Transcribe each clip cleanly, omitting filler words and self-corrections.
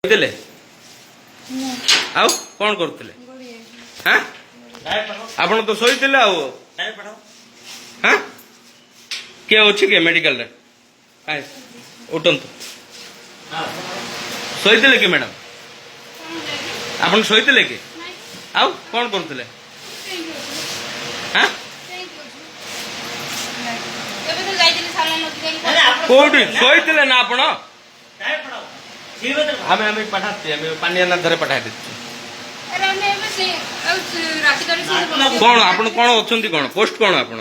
देले आउ कौन करते हाँ आपण तो शोते हाँ किए अच्छी किए मेडिकल रे उठंतु शोते कि मैडम आपण शोते कि आउ कौन करते हाँ कौटी शोते ना आपण आम पठाते पानी धरे पठाई देते कौन आप कौन अच्छा कौन पोस्ट कौन आप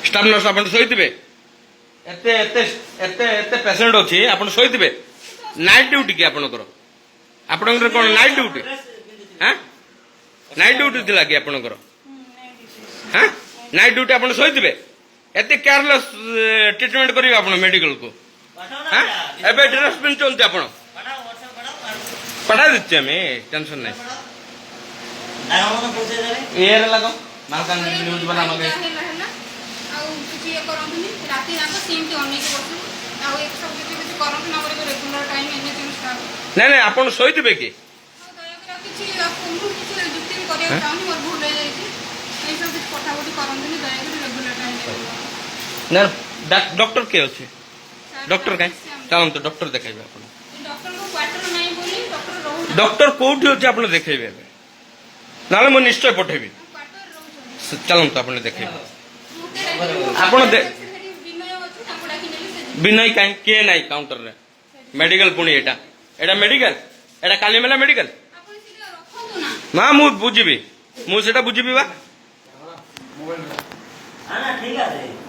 स्टाफ नर्स आप शोते एत पेसेंट अच्छी आप शोते नाइट ड्यूटी कि आपणकर आपणकर कौन नाइट ड्यूटी हाँ नाइट ड्यूटी थी कि आपणकर हाँ नाइट ड्यूटी आप शोते एत केयरलेस ट्रिटमेंट करेंगे आप मेडिकल को हाँ एबे ड्रेसपिन चलते आप पढ़ा देते हमें टेंशन नहीं ये लगाओ मालकान न्यूज वाला मगे नहीं नहीं आप शोते कि डॉक्टर किए अच्छे डॉक्टर कहीं चलते तो डॉक्टर देखेबे डॉक्टर कौटी अच्छे आप देखेबे ना मुझे निश्चय पठेबी चलते आप देखेबे आप विनय कहीं किए ना काउंटर रे मेडिकल पुणी एटा मेडिकल एटा काली मेला मेडिकल ना मु बुझीबी मुझे बुझीबी बा ठीक है